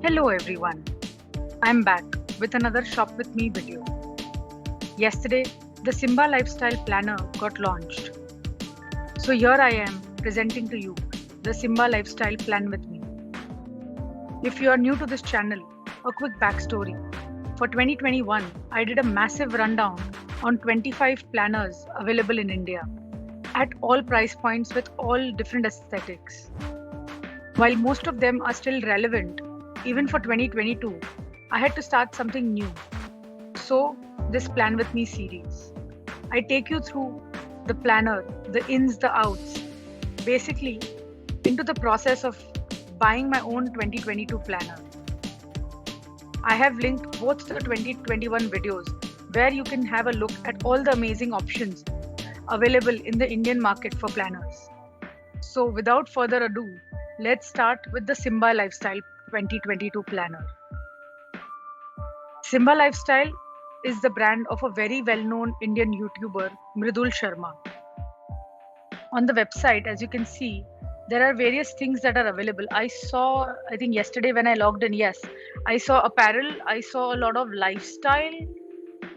Hello everyone, I'm back with another Shop With Me video. Yesterday, the Simba Lifestyle Planner got launched. So here I am presenting to you the Simba Lifestyle Plan with me. If you are new to this channel, a quick backstory. For 2021, I did a massive rundown on 25 planners available in India at all price points with all different aesthetics. While most of them are still relevant, even for 2022, I had to start something new. So, this Plan With Me series. I take you through the planner, the ins, the outs, basically into the process of buying my own 2022 planner. I have linked both the 2021 videos where you can have a look at all the amazing options available in the Indian market for planners. So, without further ado, let's start with the Simba Lifestyle 2022 planner. Simba Lifestyle is the brand of a very well-known Indian YouTuber, Mridul Sharma. On the website, as you can see, there are various things that are available. I think yesterday when I logged in, yes, I saw apparel, I saw a lot of lifestyle.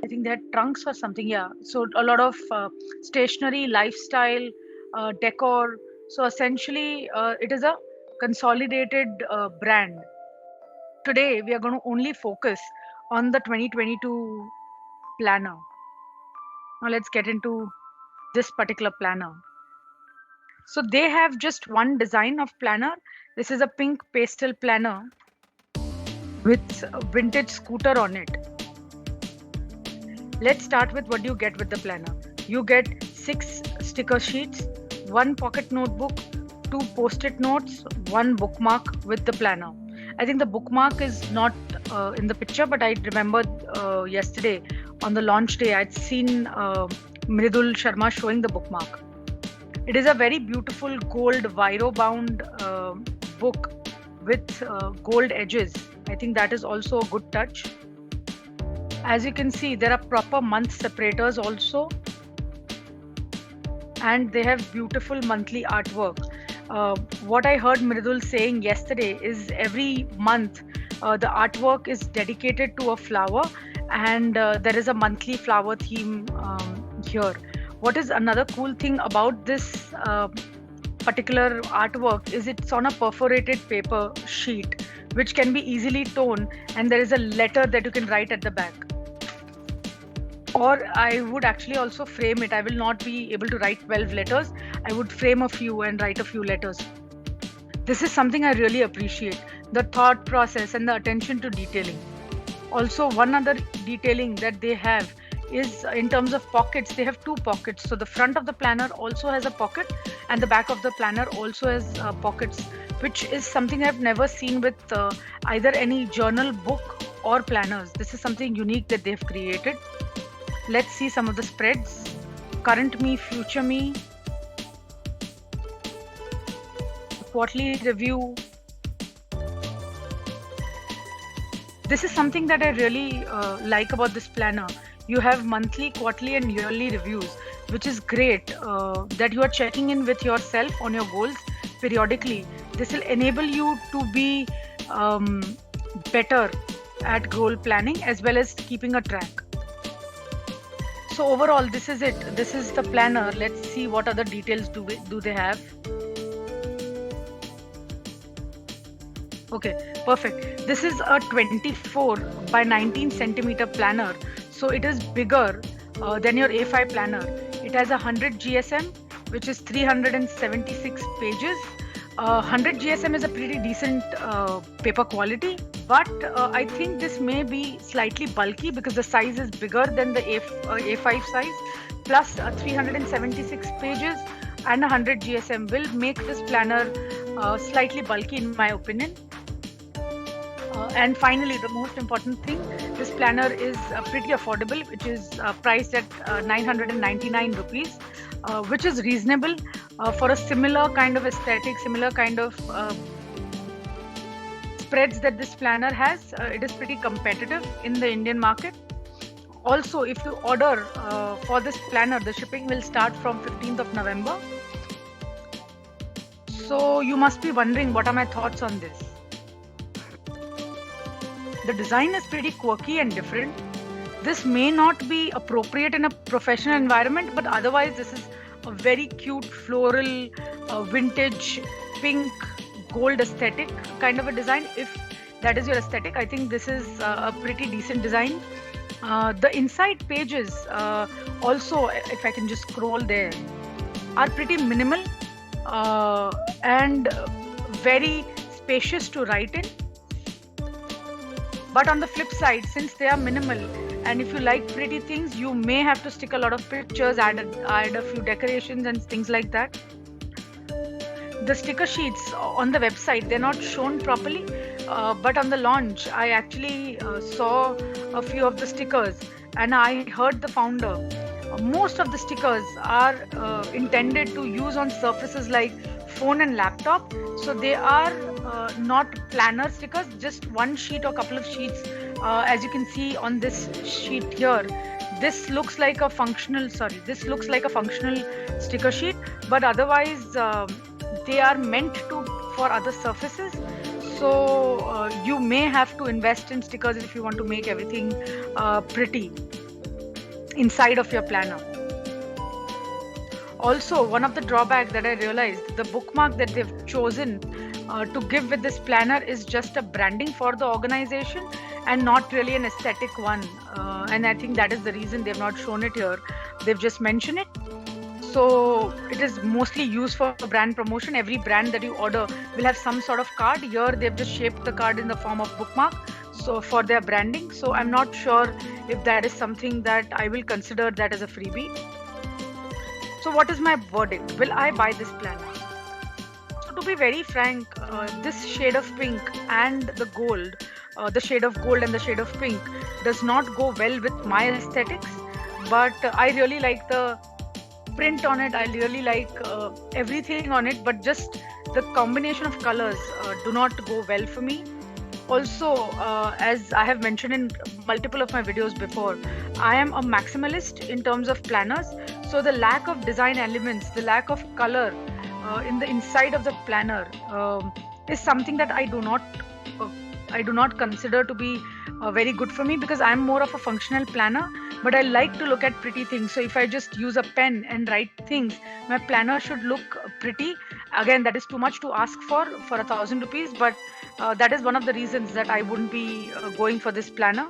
I think they had trunks or something, yeah. So a lot of stationery, lifestyle, decor. So essentially, it is a consolidated brand. Today, we are going to only focus on the 2022 planner. Now let's get into this particular planner. So they have just one design of planner. This is a pink pastel planner with a vintage scooter on it. Let's start with what you get with the planner. You get 6 sticker sheets, 1 pocket notebook, 2 post-it notes, 1 bookmark with the planner. I think the bookmark is not in the picture, but I remember yesterday on the launch day, I'd seen Mridul Sharma showing the bookmark. It is a very beautiful gold Viro bound book with gold edges. I think that is also a good touch. As you can see, there are proper month separators also, and they have beautiful monthly artwork. What I heard Mridul saying yesterday is every month the artwork is dedicated to a flower, and there is a monthly flower theme here. What is another cool thing about this particular artwork is it's on a perforated paper sheet which can be easily torn, and there is a letter that you can write at the back. Or I would actually also frame it. I will not be able to write 12 letters. I would frame a few and write a few letters. This is something I really appreciate, the thought process and the attention to detailing. Also, one other detailing that they have is in terms of pockets. They have 2 pockets. So the front of the planner also has a pocket, and the back of the planner also has pockets, which is something I've never seen with either any journal, book or planners. This is something unique that they've created. Let's see some of the spreads. Current me, future me, quarterly review. This is something that I really like about this planner. You have monthly, quarterly and yearly reviews, which is great that you are checking in with yourself on your goals periodically. This will enable you to be better at goal planning as well as keeping a track. So overall, this is it. This is the planner. Let's see what other details do they have. Okay, perfect. This is a 24 by 19 centimeter planner. So it is bigger than your A5 planner. It has 100 GSM, which is 376 pages. 100 GSM is a pretty decent paper quality, but I think this may be slightly bulky because the size is bigger than the A5 size, plus 376 pages and 100 GSM will make this planner slightly bulky in my opinion. And finally, the most important thing, this planner is pretty affordable, which is priced at 999 rupees, which is reasonable for a similar kind of aesthetic, similar kind of spreads that this planner has. It is pretty competitive in the Indian market. Also, if you order for this planner, the shipping will start from 15th of November. So you must be wondering, what are my thoughts on this? the design is pretty quirky and different. This may not be appropriate in a professional environment, but otherwise, this is a very cute floral, vintage, pink, gold aesthetic kind of a design. If that is your aesthetic, I think this is a pretty decent design. The inside pages, also, if I can just scroll there, are pretty minimal and very spacious to write in. But on the flip side, since they are minimal, and if you like pretty things, you may have to stick a lot of pictures, add a few decorations and things like that. The sticker sheets on the website, they're not shown properly, but on the launch, I actually saw a few of the stickers, and I heard the founder. Most of the stickers are intended to use on surfaces like phone and laptop, so they are not planner stickers, just one sheet or couple of sheets. As you can see on this sheet here, this looks like a functional sticker sheet, but otherwise they are meant to for other surfaces. So you may have to invest in stickers if you want to make everything pretty inside of your planner. Also, one of the drawbacks that I realized, the bookmark that they've chosen to give with this planner is just a branding for the organization and not really an aesthetic one. And I think that is the reason they've not shown it here. They've just mentioned it. So it is mostly used for brand promotion. Every brand that you order will have some sort of card. Here they've just shaped the card in the form of bookmark, so for their branding. So I'm not sure if that is something that I will consider that as a freebie. So what is my verdict? Will I buy this planner? So to be very frank, this shade of pink and the gold, the shade of gold and the shade of pink does not go well with my aesthetics, but I really like the print on it. I really like everything on it, but just the combination of colors do not go well for me. Also, as I have mentioned in multiple of my videos before, I am a maximalist in terms of planners. So the lack of design elements, the lack of color in the inside of the planner is something that I do not consider to be very good for me, because I'm more of a functional planner, but I like to look at pretty things. So if I just use a pen and write things, my planner should look pretty. Again, that is too much to ask for 1,000 rupees, but that is one of the reasons that I wouldn't be going for this planner.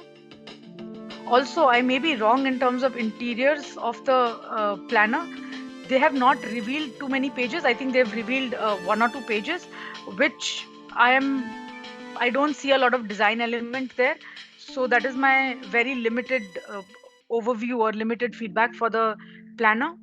Also, I may be wrong in terms of interiors of the planner. They have not revealed too many pages. I think they've revealed 1 or 2 pages, which I don't see a lot of design element there. So that is my very limited overview or limited feedback for the planner.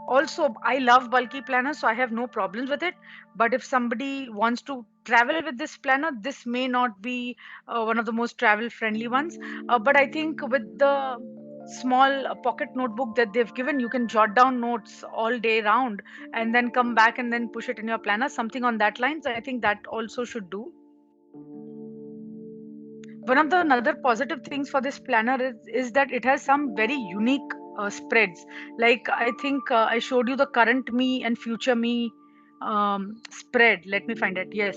Also, I love bulky planners, so I have no problems with it. But if somebody wants to travel with this planner, this may not be one of the most travel friendly ones. But I think with the small pocket notebook that they've given, you can jot down notes all day round and then come back and then push it in your planner, something on that lines. I think that also should do. One of the another positive things for this planner is that it has some very unique spreads. Like I think I showed you the current me and future me spread. Let me find it. Yes,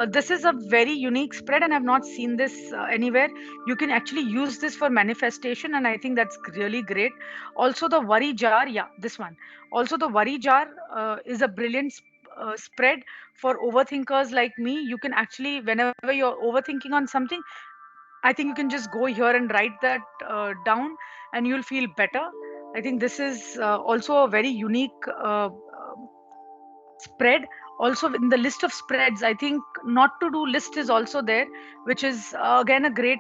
this is a very unique spread, and I've not seen this anywhere. You can actually use this for manifestation, and I think that's really great. Also, the worry jar, yeah, this one. Also, the worry jar is a brilliant spread for overthinkers like me. You can actually, whenever you're overthinking on something, I think you can just go here and write that down and you'll feel better. I think this is also a very unique spread. Also, in the list of spreads, I think not to do list is also there, which is again a great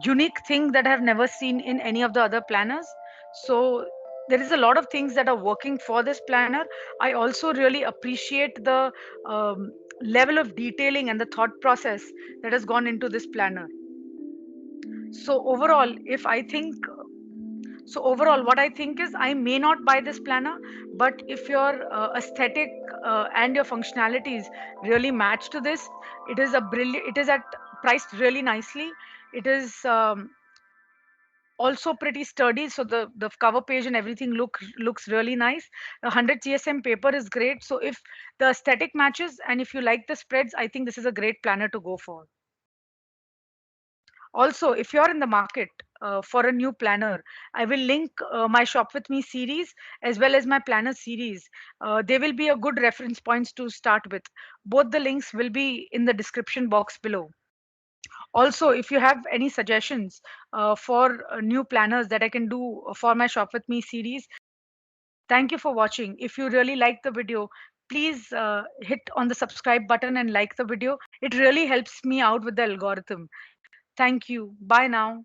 unique thing that I have never seen in any of the other planners. So there is a lot of things that are working for this planner. I also really appreciate the level of detailing and the thought process that has gone into this planner. So overall, if I think so, overall, what I think is I may not buy this planner, but if your aesthetic and your functionalities really match to this, it is a brilliant. It is at priced really nicely. It is also pretty sturdy, so the cover page and everything looks really nice. The 100 GSM paper is great. So if the aesthetic matches and if you like the spreads, I think this is a great planner to go for. Also, if you're in the market for a new planner, I will link my Shop With Me series as well as my planner series. They will be a good reference points to start with. Both the links will be in the description box below. Also, if you have any suggestions for new planners that I can do for my Shop With Me series, thank you for watching. If you really like the video, please hit on the subscribe button and like the video. It really helps me out with the algorithm. Thank you. Bye now.